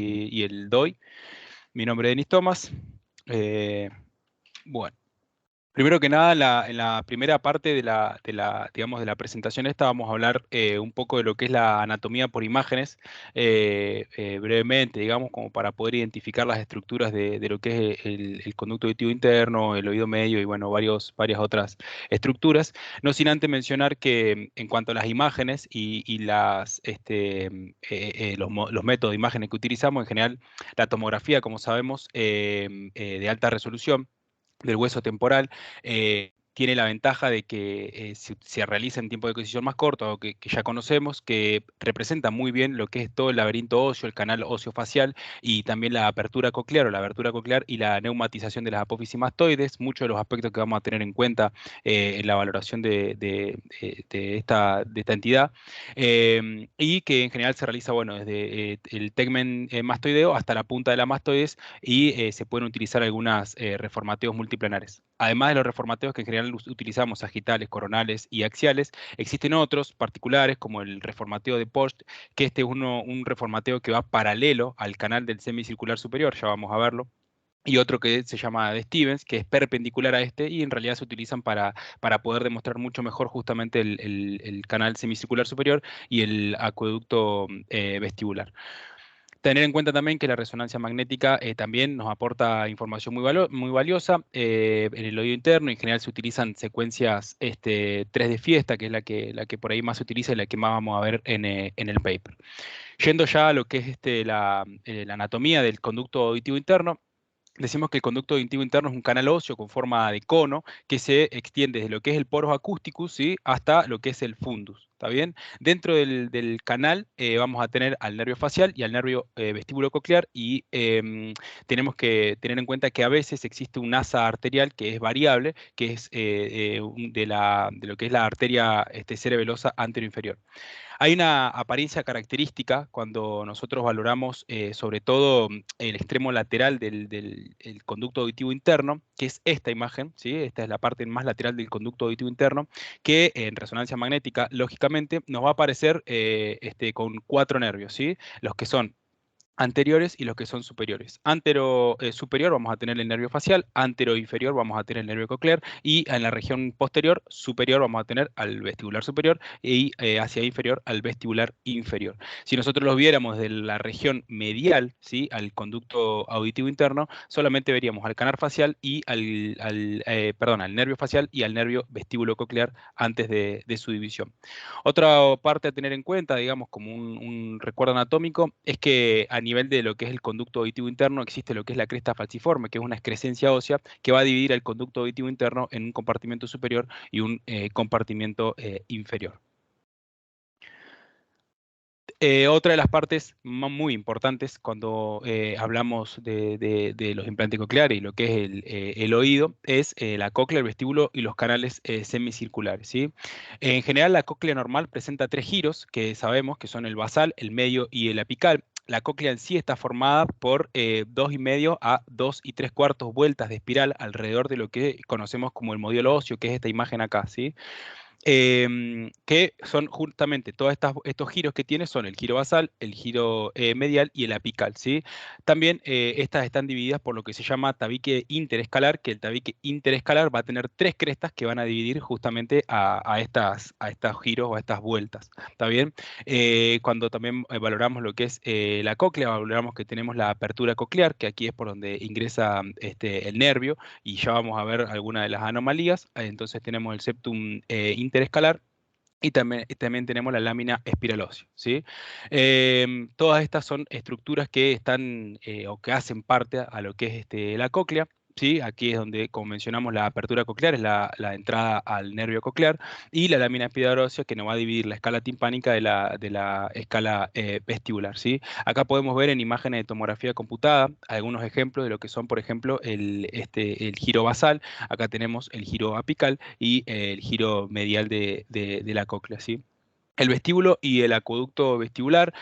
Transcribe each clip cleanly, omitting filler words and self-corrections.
y el DOI. Mi nombre es Denis Thomas. Bueno, primero que nada, en la primera parte digamos, de la presentación esta vamos a hablar un poco de lo que es la anatomía por imágenes, brevemente, digamos, como para poder identificar las estructuras de lo que es el conducto auditivo interno, el oído medio y, bueno, varias otras estructuras. No sin antes mencionar que en cuanto a las imágenes y los métodos de imágenes que utilizamos, en general, la tomografía, como sabemos, de alta resolución del hueso temporal, tiene la ventaja de que se realiza en tiempo de exposición más corto, o que ya conocemos, que representa muy bien lo que es todo el laberinto óseo, el canal óseo facial y también la apertura coclear o la abertura coclear y la neumatización de las apófisis mastoides, muchos de los aspectos que vamos a tener en cuenta en la valoración de esta entidad, y que en general se realiza, bueno, desde el tegmen mastoideo hasta la punta de la mastoides, y se pueden utilizar algunos reformateos multiplanares. Además de los reformateos que en general utilizamos, sagitales, coronales y axiales, existen otros particulares como el reformateo de Post, que este es un reformateo que va paralelo al canal del semicircular superior, ya vamos a verlo. Y otro que se llama de Stevens, que es perpendicular a este, y en realidad se utilizan para poder demostrar mucho mejor justamente el canal semicircular superior y el acueducto vestibular. Tener en cuenta también que la resonancia magnética también nos aporta información muy valiosa en el oído interno. En general se utilizan secuencias 3 de fiesta, que es la que por ahí más se utiliza y la que más vamos a ver en el paper. Yendo ya a lo que es la anatomía del conducto auditivo interno, decimos que el conducto auditivo interno es un canal óseo con forma de cono que se extiende desde lo que es el porus acousticus, ¿sí?, hasta lo que es el fundus. ¿Está bien? Dentro del canal vamos a tener al nervio facial y al nervio vestíbulo coclear, y tenemos que tener en cuenta que a veces existe un asa arterial que es variable, que es de lo que es la arteria cerebelosa anteroinferior. Hay una apariencia característica cuando nosotros valoramos sobre todo el extremo lateral el conducto auditivo interno, que es esta imagen, ¿sí? Esta es la parte más lateral del conducto auditivo interno, que en resonancia magnética, lógicamente, nos va a aparecer con 4 nervios, ¿sí? Los que son anteriores y los que son superiores. Antero superior vamos a tener el nervio facial, antero inferior vamos a tener el nervio coclear, y en la región posterior superior vamos a tener al vestibular superior, y hacia inferior al vestibular inferior. Si nosotros los viéramos de la región medial, ¿sí?, al conducto auditivo interno, solamente veríamos al canal facial y al nervio facial y al nervio vestíbulo coclear antes de su división. Otra parte a tener en cuenta, digamos, como un recuerdo anatómico, es que a nivel de lo que es el conducto auditivo interno existe lo que es la cresta falciforme, que es una excrescencia ósea que va a dividir el conducto auditivo interno en un compartimento superior y un compartimento inferior. Otra de las partes muy importantes cuando hablamos de los implantes cocleares y lo que es el oído es la cóclea, el vestíbulo y los canales semicirculares, ¿sí? En general, la cóclea normal presenta 3 giros que sabemos que son el basal, el medio y el apical. La cóclea en sí está formada por 2,5 a 2 3/4 vueltas de espiral alrededor de lo que conocemos como el modelo óseo, que es esta imagen acá, ¿sí? Que son justamente todos estos giros que tiene, son el giro basal, el giro medial y el apical, ¿sí? También estas están divididas por lo que se llama tabique interescalar, que el tabique interescalar va a tener 3 crestas que van a dividir justamente a estos giros o a estas vueltas, ¿está bien? Cuando también valoramos lo que es la cóclea, valoramos que tenemos la apertura coclear, que aquí es por donde ingresa el nervio, y ya vamos a ver algunas de las anomalías. Entonces tenemos el septum interescalar, y también tenemos la lámina espiralósea, ¿sí? Todas estas son estructuras que están o que hacen parte a lo que es la cóclea, ¿sí? Aquí es donde, como mencionamos, la apertura coclear es la entrada al nervio coclear, y la lámina espiralósea que nos va a dividir la escala timpánica de la escala vestibular, ¿sí? Acá podemos ver en imágenes de tomografía computada algunos ejemplos de lo que son, por ejemplo, el giro basal. Acá tenemos el giro apical y el giro medial de la cóclea, ¿sí? El vestíbulo y el acueducto vestibular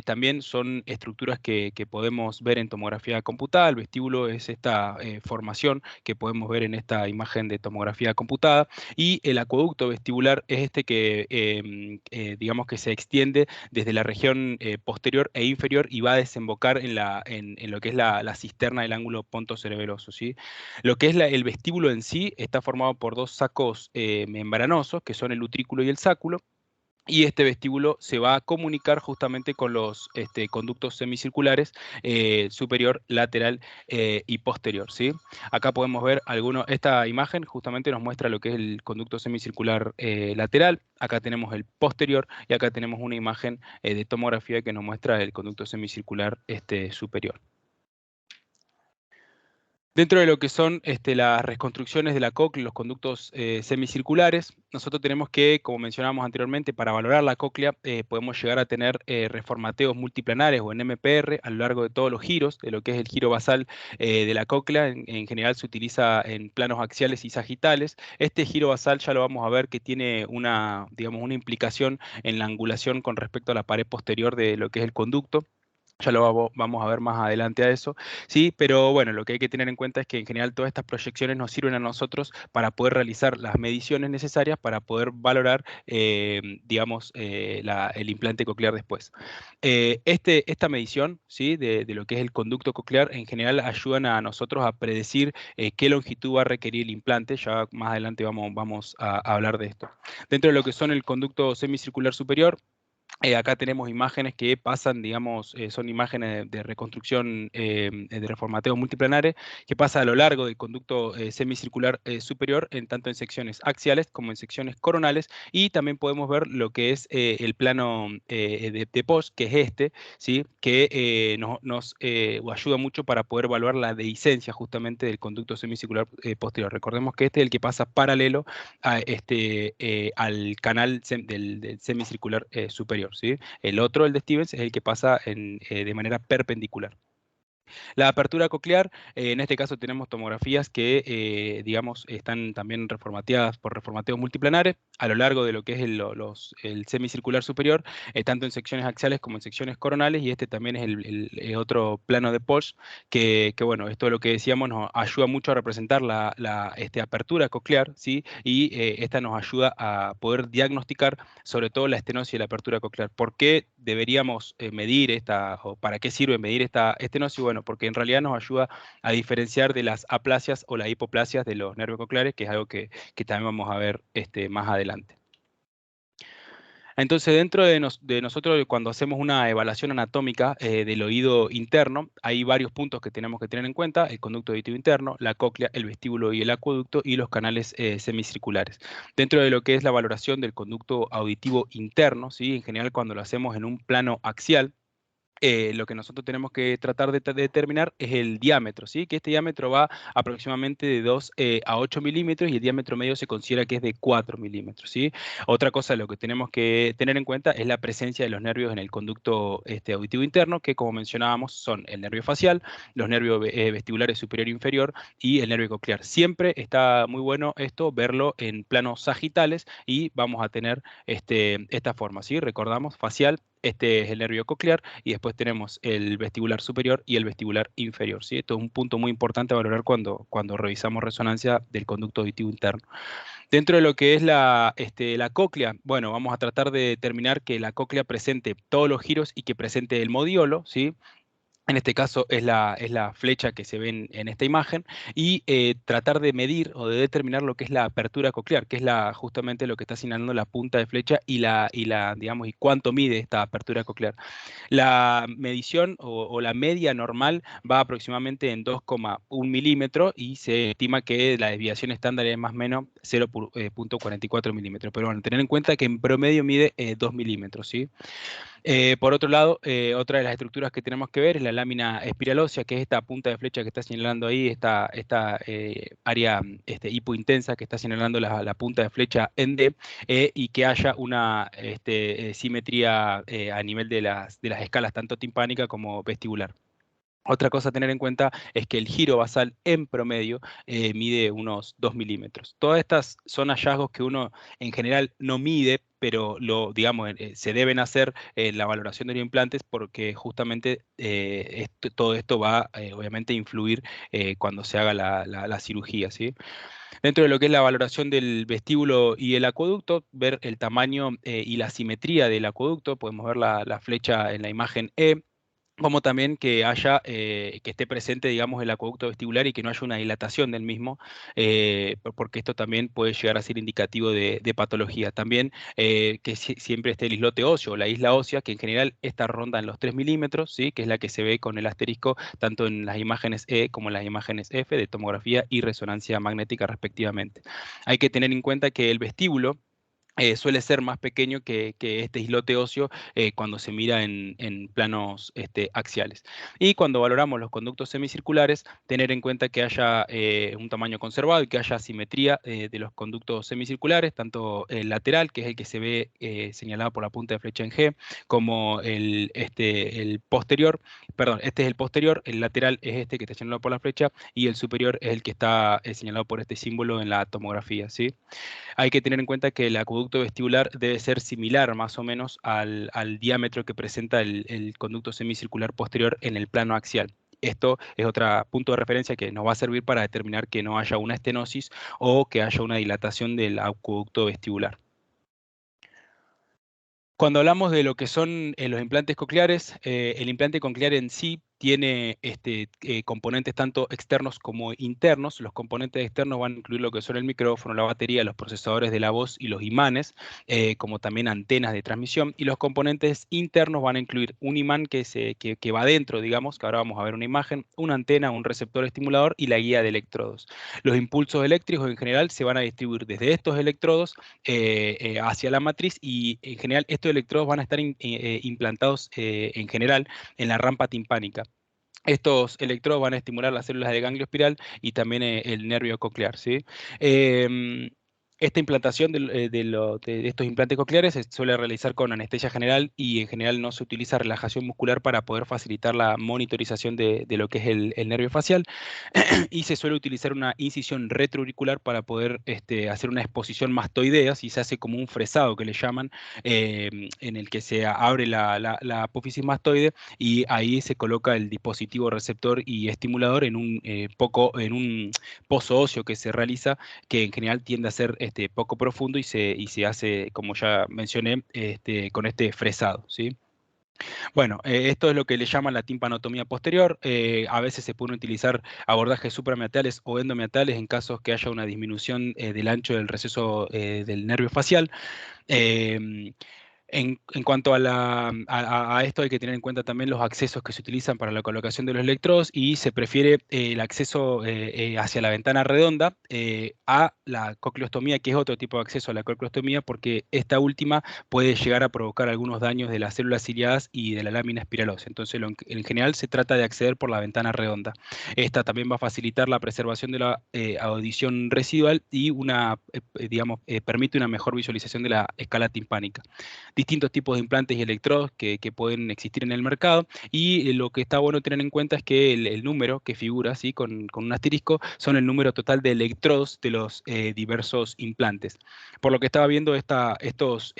también son estructuras que podemos ver en tomografía computada. El vestíbulo es esta formación que podemos ver en esta imagen de tomografía computada, y el acueducto vestibular es este que digamos que se extiende desde la región posterior e inferior y va a desembocar en lo que es la cisterna del ángulo pontocerebeloso, ¿sí? Lo que es el vestíbulo en sí está formado por dos sacos membranosos, que son el utrículo y el sáculo. Y este vestíbulo se va a comunicar justamente con los conductos semicirculares superior, lateral y posterior, ¿sí? Acá podemos ver esta imagen justamente nos muestra lo que es el conducto semicircular lateral. Acá tenemos el posterior y acá tenemos una imagen de tomografía que nos muestra el conducto semicircular superior. Dentro de lo que son las reconstrucciones de la cóclea, los conductos semicirculares, nosotros tenemos que, como mencionábamos anteriormente, para valorar la cóclea, podemos llegar a tener reformateos multiplanares o en MPR a lo largo de todos los giros, de lo que es el giro basal de la cóclea. En general se utiliza en planos axiales y sagitales. Este giro basal ya lo vamos a ver que tiene digamos, una implicación en la angulación con respecto a la pared posterior de lo que es el conducto. Ya lo vamos a ver más adelante a eso, sí, pero bueno, lo que hay que tener en cuenta es que en general todas estas proyecciones nos sirven a nosotros para poder realizar las mediciones necesarias para poder valorar, digamos, el implante coclear después. Esta medición, sí, de lo que es el conducto coclear, en general ayudan a nosotros a predecir qué longitud va a requerir el implante. Ya más adelante vamos a hablar de esto. Dentro de lo que son el conducto semicircular superior, acá tenemos imágenes que pasan, digamos, son imágenes de reconstrucción de reformateos multiplanares que pasa a lo largo del conducto semicircular superior, en tanto en secciones axiales como en secciones coronales, y también podemos ver lo que es el plano de Post, que es ¿sí? Que nos ayuda mucho para poder evaluar la dehiscencia justamente del conducto semicircular posterior. Recordemos que este es el que pasa paralelo al canal del semicircular superior, ¿sí? El otro, el de Stevens, es el que pasa de manera perpendicular. La apertura coclear, en este caso tenemos tomografías que, digamos, están también reformateadas por reformateos multiplanares a lo largo de lo que es el semicircular superior, tanto en secciones axiales como en secciones coronales, y este también es el otro plano de Polsch, bueno, esto es lo que decíamos, nos ayuda mucho a representar la apertura coclear, ¿sí? Y esta nos ayuda a poder diagnosticar sobre todo la estenosis y la apertura coclear. ¿Por qué deberíamos medir o para qué sirve medir esta estenosis? Bueno, porque en realidad nos ayuda a diferenciar de las aplasias o las hipoplasias de los nervios cocleares, que es algo que también vamos a ver más adelante. Entonces, dentro de nosotros, cuando hacemos una evaluación anatómica del oído interno, hay varios puntos que tenemos que tener en cuenta: el conducto auditivo interno, la cóclea, el vestíbulo y el acueducto, y los canales semicirculares. Dentro de lo que es la valoración del conducto auditivo interno, ¿sí? En general, cuando lo hacemos en un plano axial, lo que nosotros tenemos que tratar de determinar es el diámetro, ¿sí? Que este diámetro va aproximadamente de 2 a 8 milímetros, y el diámetro medio se considera que es de 4 milímetros, ¿sí? Otra cosa, lo que tenemos que tener en cuenta es la presencia de los nervios en el conducto auditivo interno, que, como mencionábamos, son el nervio facial, los nervios vestibulares superior e inferior y el nervio coclear. Siempre está muy bueno esto, verlo en planos sagitales, y vamos a tener esta forma, ¿sí? Recordamos, facial. Este es el nervio coclear, y después tenemos el vestibular superior y el vestibular inferior, ¿sí? Esto es un punto muy importante a valorar cuando revisamos resonancia del conducto auditivo interno. Dentro de lo que es la cóclea, bueno, vamos a tratar de determinar que la cóclea presente todos los giros y que presente el modiolo, ¿sí? En este caso es la flecha que se ve en esta imagen, y tratar de medir o de determinar lo que es la apertura coclear, que es justamente lo que está señalando la punta de flecha, digamos, y cuánto mide esta apertura coclear. La medición o la media normal va aproximadamente en 2,1 milímetros, y se estima que la desviación estándar es más o menos 0,44 milímetros. Pero bueno, tener en cuenta que en promedio mide 2 milímetros, ¿sí? Por otro lado, otra de las estructuras que tenemos que ver es la lámina espiralósea, que es esta punta de flecha que está señalando ahí, esta área hipointensa que está señalando la punta de flecha en D, y que haya una simetría a nivel de las escalas tanto timpánica como vestibular. Otra cosa a tener en cuenta es que el giro basal en promedio mide unos 2 milímetros. Todas estas son hallazgos que uno en general no mide, pero digamos, se deben hacer en la valoración de los implantes porque justamente todo esto va obviamente a influir cuando se haga la cirugía, ¿sí? Dentro de lo que es la valoración del vestíbulo y el acueducto, ver el tamaño y la simetría del acueducto, podemos ver la flecha en la imagen E, como también que haya, que esté presente, digamos, el acueducto vestibular y que no haya una dilatación del mismo, porque esto también puede llegar a ser indicativo de patología. También que siempre esté el islote óseo o la isla ósea, que en general esta ronda en los 3 milímetros, ¿sí? Que es la que se ve con el asterisco tanto en las imágenes E como en las imágenes F de tomografía y resonancia magnética respectivamente. Hay que tener en cuenta que el vestíbulo suele ser más pequeño que este islote óseo cuando se mira en planos axiales. Y cuando valoramos los conductos semicirculares, tener en cuenta que haya un tamaño conservado y que haya simetría de los conductos semicirculares, tanto el lateral, que es el que se ve señalado por la punta de flecha en G, como el posterior, perdón, este es el posterior, el lateral es este que está señalado por la flecha, y el superior es el que está señalado por este símbolo en la tomografía, ¿sí? Hay que tener en cuenta que el acueducto vestibular debe ser similar más o menos al diámetro que presenta el conducto semicircular posterior en el plano axial. Esto es otro punto de referencia que nos va a servir para determinar que no haya una estenosis o que haya una dilatación del acueducto vestibular. Cuando hablamos de lo que son los implantes cocleares, el implante coclear en sí tiene componentes tanto externos como internos. Los componentes externos van a incluir lo que son el micrófono, la batería, los procesadores de la voz y los imanes, como también antenas de transmisión. Y los componentes internos van a incluir un imán que va adentro, digamos, que ahora vamos a ver una imagen, una antena, un receptor estimulador y la guía de electrodos. Los impulsos eléctricos en general se van a distribuir desde estos electrodos hacia la matriz y en general estos electrodos van a estar implantados en general en la rampa timpánica. Estos electrodos van a estimular las células de ganglio espiral y también el nervio coclear, ¿sí? Em, Esta implantación de estos implantes cocleares se suele realizar con anestesia general y en general no se utiliza relajación muscular para poder facilitar la monitorización de lo que es el nervio facial y se suele utilizar una incisión retroauricular para poder hacer una exposición mastoidea, si se hace como un fresado que le llaman, en el que se abre la apófisis mastoide y ahí se coloca el dispositivo receptor y estimulador en un pozo óseo que se realiza, que en general tiende a ser poco profundo y se hace, como ya mencioné, con este fresado, ¿sí? Bueno, esto es lo que le llaman la timpanotomía posterior. A veces se pueden utilizar abordajes suprameatales o endomeatales en casos que haya una disminución del ancho del receso del nervio facial. Em, en cuanto a esto hay que tener en cuenta también los accesos que se utilizan para la colocación de los electrodos y se prefiere el acceso hacia la ventana redonda a la cocleostomía, que es otro tipo de acceso a la cocleostomía, porque esta última puede llegar a provocar algunos daños de las células ciliadas y de la lámina espiralosa. Entonces, en general se trata de acceder por la ventana redonda. Esta también va a facilitar la preservación de la audición residual y digamos, permite una mejor visualización de la escala timpánica. Distintos tipos de implantes y electrodos que pueden existir en el mercado y lo que está bueno tener en cuenta es que el número que figura así con un asterisco son el número total de electrodos de los diversos implantes. Por lo que estaba viendo, estos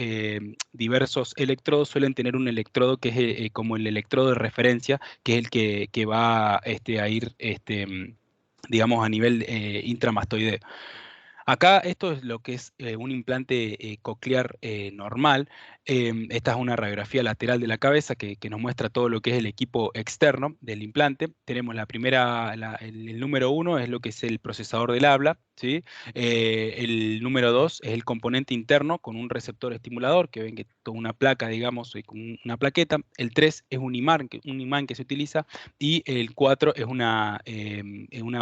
diversos electrodos suelen tener un electrodo que es como el electrodo de referencia, que es el que va a ir, digamos, a nivel intramastoideo. Acá esto es lo que es un implante coclear normal. Esta es una radiografía lateral de la cabeza que nos muestra todo lo que es el equipo externo del implante. Tenemos la primera, el número uno es lo que es el procesador del habla, ¿sí? El número dos es el componente interno con un receptor estimulador, que ven que toda una placa, digamos, con una plaqueta. El tres es un imán que se utiliza y el cuatro es una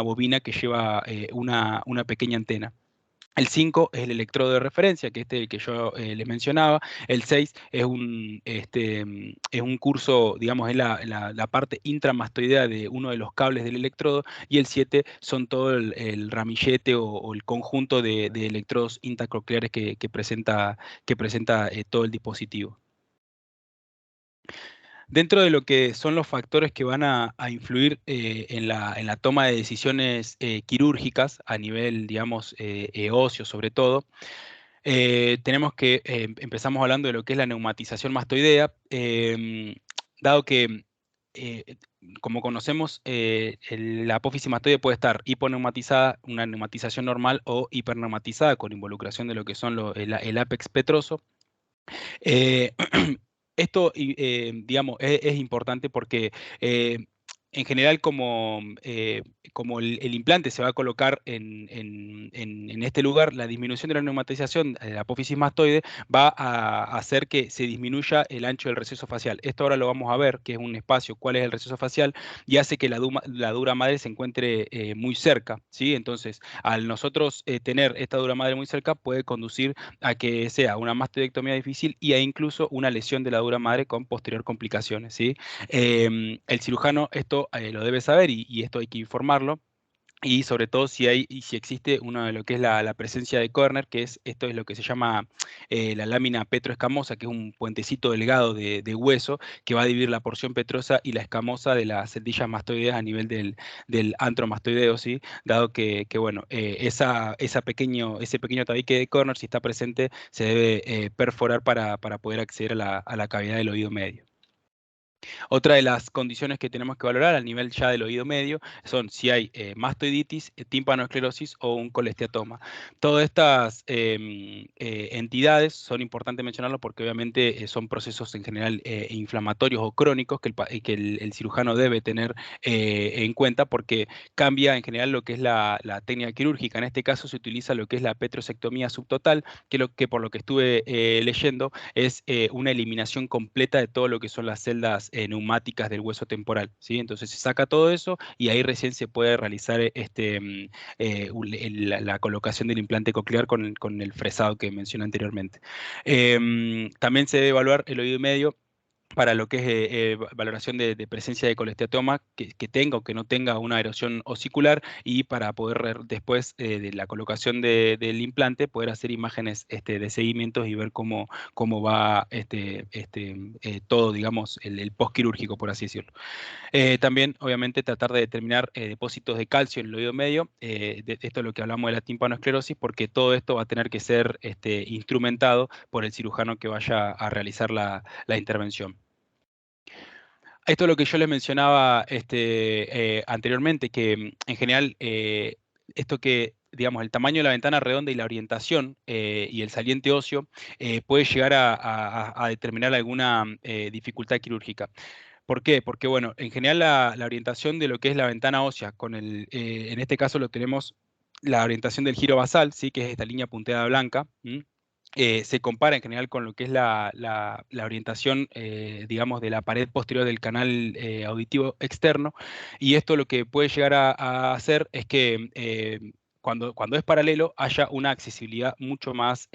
bobina que lleva una pequeña antena. El 5 es el electrodo de referencia, que que yo les mencionaba. El 6 es un curso, digamos, es la parte intramastoidea de uno de los cables del electrodo. Y el 7 son todo el ramillete o el conjunto de electrodos intracocleares que presenta todo el dispositivo. Dentro de lo que son los factores que van a influir en la toma de decisiones quirúrgicas a nivel, digamos, óseo sobre todo, tenemos que, empezamos hablando de lo que es la neumatización mastoidea, dado que, eh, como conocemos, la apófisis mastoide puede estar hiponeumatizada, una neumatización normal, o hiperneumatizada con involucración de lo que son el ápex petroso. Eh, Esto, digamos, es importante porque en general como el implante se va a colocar en este lugar, la disminución de la neumatización de la apófisis mastoide va a hacer que se disminuya el ancho del receso facial. Esto ahora lo vamos a ver, que es un espacio, cuál es el receso facial, y hace que la dura madre se encuentre muy cerca, ¿sí? Entonces, al nosotros tener esta dura madre muy cerca, puede conducir a que sea una mastoidectomía difícil y a incluso una lesión de la dura madre con posterior complicaciones, ¿sí? El cirujano esto lo debe saber y esto hay que informarlo. Y sobre todo si existe una de lo que es la presencia de Körner, que es esto es lo que se llama la lámina petroescamosa, que es un puentecito delgado de hueso que va a dividir la porción petrosa y la escamosa de las celdillas mastoideas a nivel del antro mastoideo, ¿sí? Dado que bueno, ese pequeño tabique de Körner, si está presente, se debe perforar para poder acceder a la cavidad del oído medio. Otra de las condiciones que tenemos que valorar al nivel ya del oído medio son si hay mastoiditis, tímpanoesclerosis o un colesteatoma. Todas estas entidades son importantes mencionarlo porque obviamente son procesos en general inflamatorios o crónicos que el cirujano debe tener en cuenta porque cambia en general lo que es la técnica quirúrgica. En este caso se utiliza lo que es la petrosectomía subtotal, que por lo que estuve leyendo es una eliminación completa de todo lo que son las celdas neumáticas del hueso temporal, ¿sí? Entonces se saca todo eso y ahí recién se puede realizar la colocación del implante coclear con el fresado que mencioné anteriormente. También se debe evaluar el oído medio para lo que es valoración de presencia de colesteatoma, que tenga o que no tenga una erosión osicular, y para poder después de la colocación del implante, poder hacer imágenes de seguimientos y ver cómo va todo, digamos, el postquirúrgico, por así decirlo. También, obviamente, tratar de determinar depósitos de calcio en el oído medio. Esto es lo que hablamos de la timpanoesclerosis, porque todo esto va a tener que ser instrumentado por el cirujano que vaya a realizar la intervención. Esto es lo que yo les mencionaba anteriormente, que en general esto que, digamos, el tamaño de la ventana redonda y la orientación y el saliente óseo puede llegar a determinar alguna dificultad quirúrgica. ¿Por qué? Porque, bueno, en general la orientación de lo que es la ventana ósea, en este caso lo tenemos la orientación del giro basal, ¿sí? Que es esta línea punteada blanca. Se compara en general con lo que es la orientación, digamos, de la pared posterior del canal auditivo externo, y esto lo que puede llegar a hacer es que cuando es paralelo haya una accesibilidad mucho más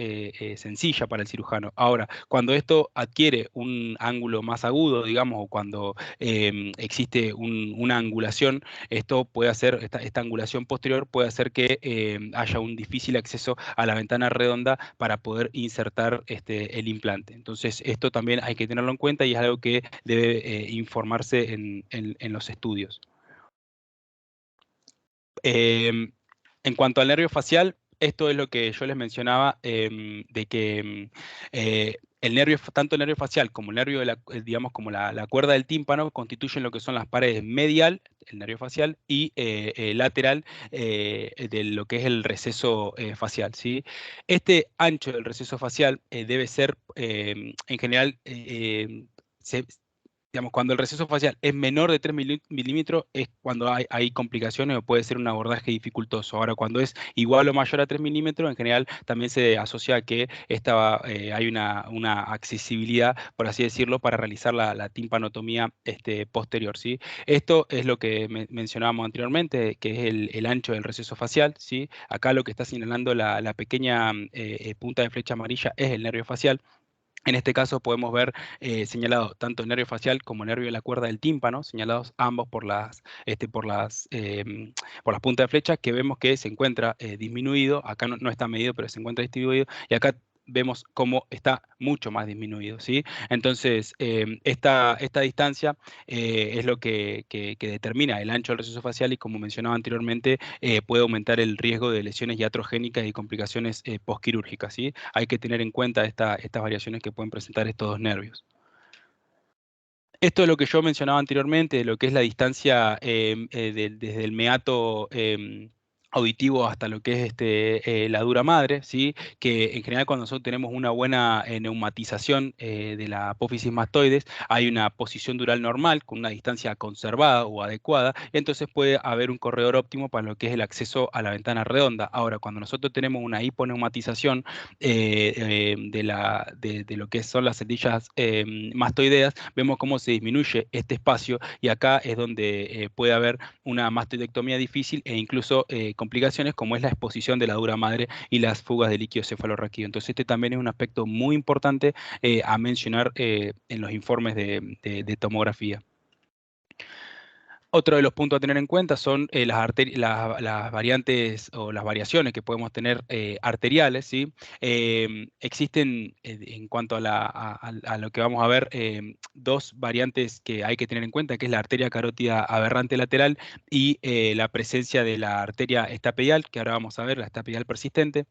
sencilla para el cirujano. Ahora, cuando esto adquiere un ángulo más agudo, digamos, o cuando existe una angulación, esto puede hacer, esta angulación posterior puede hacer que haya un difícil acceso a la ventana redonda para poder insertar el implante. Entonces, esto también hay que tenerlo en cuenta y es algo que debe informarse en los estudios. En cuanto al nervio facial, esto es lo que yo les mencionaba, de que tanto el nervio facial como el nervio digamos, como la cuerda del tímpano constituyen lo que son las paredes medial, el nervio facial, y lateral de lo que es el receso facial, ¿sí? Este ancho del receso facial debe ser, en general, digamos, cuando el receso facial es menor de 3 milímetros es cuando hay complicaciones o puede ser un abordaje dificultoso. Ahora, cuando es igual o mayor a 3 milímetros, en general también se asocia a que hay una accesibilidad, por así decirlo, para realizar la timpanotomía posterior, ¿sí? Esto es lo que mencionábamos anteriormente, que es el ancho del receso facial, ¿sí? Acá lo que está señalando la pequeña punta de flecha amarilla es el nervio facial. En este caso podemos ver señalado tanto el nervio facial como el nervio de la cuerda del tímpano, señalados ambos por las puntas de flecha, que vemos que se encuentra disminuido. Acá no está medido, pero se encuentra distribuido. Y acá vemos cómo está mucho más disminuido, ¿sí? Entonces, esta distancia es lo que determina el ancho del receso facial y, como mencionaba anteriormente, puede aumentar el riesgo de lesiones iatrogénicas y complicaciones postquirúrgicas, ¿sí? Hay que tener en cuenta estas variaciones que pueden presentar estos dos nervios. Esto es lo que yo mencionaba anteriormente, de lo que es la distancia desde el meato auditivo hasta lo que es la dura madre, ¿sí? Que en general cuando nosotros tenemos una buena neumatización de la apófisis mastoides, hay una posición dural normal con una distancia conservada o adecuada, y entonces puede haber un corredor óptimo para lo que es el acceso a la ventana redonda. Ahora, cuando nosotros tenemos una hiponeumatización de lo que son las celdillas mastoideas, vemos cómo se disminuye este espacio y acá es donde puede haber una mastoidectomía difícil e incluso complicaciones como es la exposición de la dura madre y las fugas de líquido cefalorraquídeo. Entonces este también es un aspecto muy importante a mencionar en los informes de tomografía. Otro de los puntos a tener en cuenta son las variantes o las variaciones que podemos tener arteriales, ¿sí? Existen, en cuanto a lo que vamos a ver, dos variantes que hay que tener en cuenta, que es la arteria carótida aberrante lateral y la presencia de la arteria estapedial, que ahora vamos a ver, la estapedial persistente.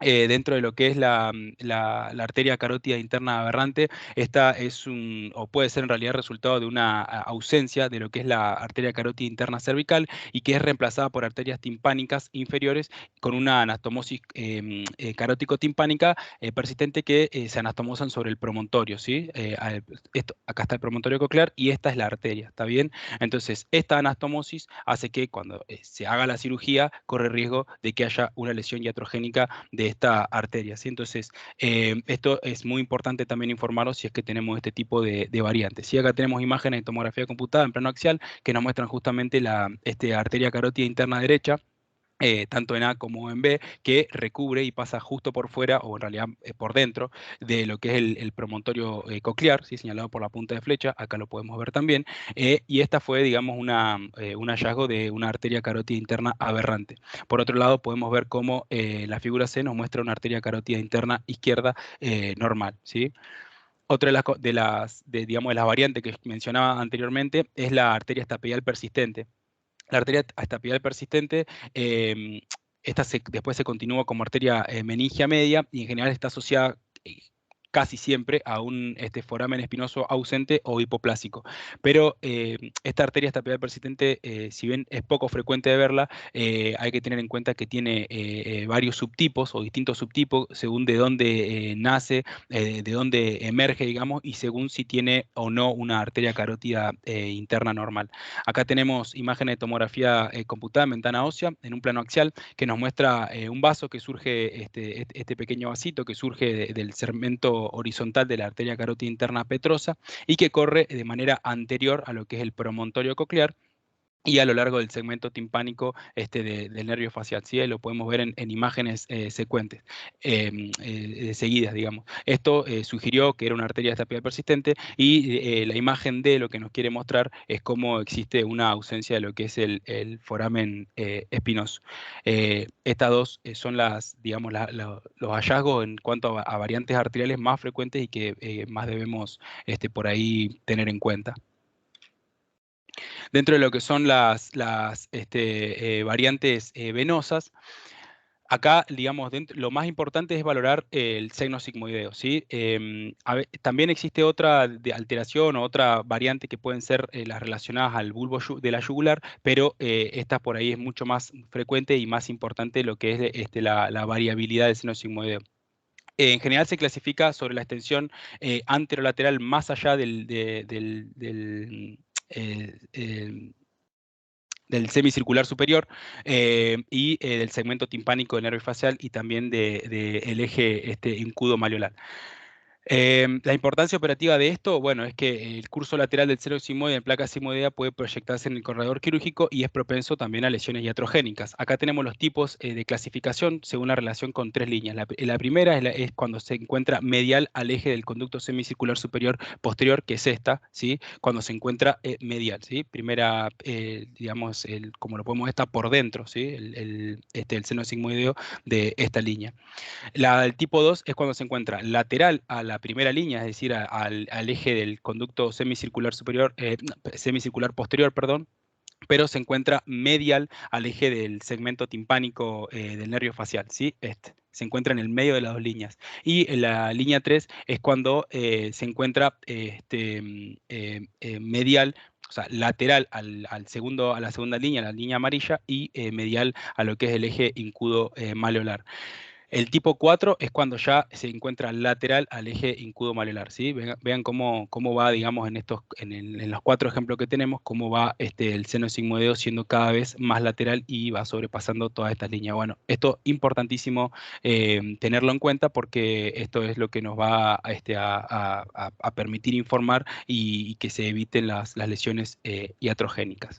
Dentro de lo que es la arteria carótida interna aberrante, esta es o puede ser en realidad resultado de una ausencia de lo que es la arteria carótida interna cervical y que es reemplazada por arterias timpánicas inferiores con una anastomosis carótico-timpánica persistente que se anastomosan sobre el promontorio, ¿sí? Acá está el promontorio coclear y esta es la arteria, ¿está bien? Entonces, esta anastomosis hace que cuando se haga la cirugía corre riesgo de que haya una lesión iatrogénica de esta arteria, ¿sí? Entonces, esto es muy importante también informarnos si es que tenemos este tipo de variantes. Y acá tenemos imágenes de tomografía computada en plano axial que nos muestran justamente la arteria carótida interna derecha, tanto en A como en B, que recubre y pasa justo por fuera, o en realidad por dentro, de lo que es el promontorio coclear, ¿sí? Señalado por la punta de flecha, acá lo podemos ver también, y esta fue, digamos, un hallazgo de una arteria carótida interna aberrante. Por otro lado, podemos ver cómo la figura C nos muestra una arteria carótida interna izquierda normal, ¿sí? Otra digamos, de las variantes que mencionaba anteriormente es la arteria estapedial persistente. La arteria estapedial persistente, esta después se continúa como arteria meningia media y en general está asociada casi siempre a un foramen espinoso ausente o hipoplásico. Pero esta arteria estapedial persistente, si bien es poco frecuente de verla, hay que tener en cuenta que tiene varios subtipos o distintos subtipos según de dónde nace, de dónde emerge, digamos, y según si tiene o no una arteria carótida interna normal. Acá tenemos imágenes de tomografía computada en ventana ósea en un plano axial que nos muestra un vaso que surge, este pequeño vasito que surge del segmento horizontal de la arteria carótida interna petrosa y que corre de manera anterior a lo que es el promontorio coclear y a lo largo del segmento timpánico del nervio facial. ¿Sí? Ahí lo podemos ver en imágenes secuentes, seguidas, digamos. Esto sugirió que era una arteria estapedial persistente y la imagen de lo que nos quiere mostrar es cómo existe una ausencia de lo que es el foramen espinoso. Estas dos son digamos, los hallazgos en cuanto a variantes arteriales más frecuentes y que más debemos por ahí tener en cuenta. Dentro de lo que son las variantes venosas, acá, digamos, lo más importante es valorar el signo sigmoideo, ¿sí? También existe otra alteración o otra variante que pueden ser las relacionadas al bulbo de la yugular, pero esta por ahí es mucho más frecuente y más importante lo que es la variabilidad del seno sigmoideo. En general se clasifica sobre la extensión anterolateral más allá eh, eh, del semicircular superior y del segmento timpánico del nervio facial y también del eje incudo malleolar. La importancia operativa de esto, bueno, es que el curso lateral del seno sigmoide en placa sigmoidea puede proyectarse en el corredor quirúrgico y es propenso también a lesiones iatrogénicas. Acá tenemos los tipos de clasificación según la relación con tres líneas. La primera es cuando se encuentra medial al eje del conducto semicircular superior posterior, que es esta, ¿sí? Cuando se encuentra medial, ¿sí? Primera, digamos, como lo podemos ver, está por dentro, ¿sí? El seno sigmoideo de esta línea. El tipo 2 es cuando se encuentra lateral a la primera línea, es decir, al eje del conducto semicircular superior, semicircular posterior, perdón, pero se encuentra medial al eje del segmento timpánico del nervio facial, ¿sí? Este. Se encuentra en el medio de las dos líneas. Y la línea 3 es cuando se encuentra medial, o sea, lateral a la segunda línea, la línea amarilla, y medial a lo que es el eje incudo maleolar. El tipo 4 es cuando ya se encuentra lateral al eje incudo-maleolar, ¿sí? Vean cómo va, digamos, en los cuatro ejemplos que tenemos, cómo va el seno sigmoideo siendo cada vez más lateral y va sobrepasando todas estas líneas. Bueno, esto es importantísimo tenerlo en cuenta porque esto es lo que nos va a permitir informar y que se eviten las lesiones iatrogénicas.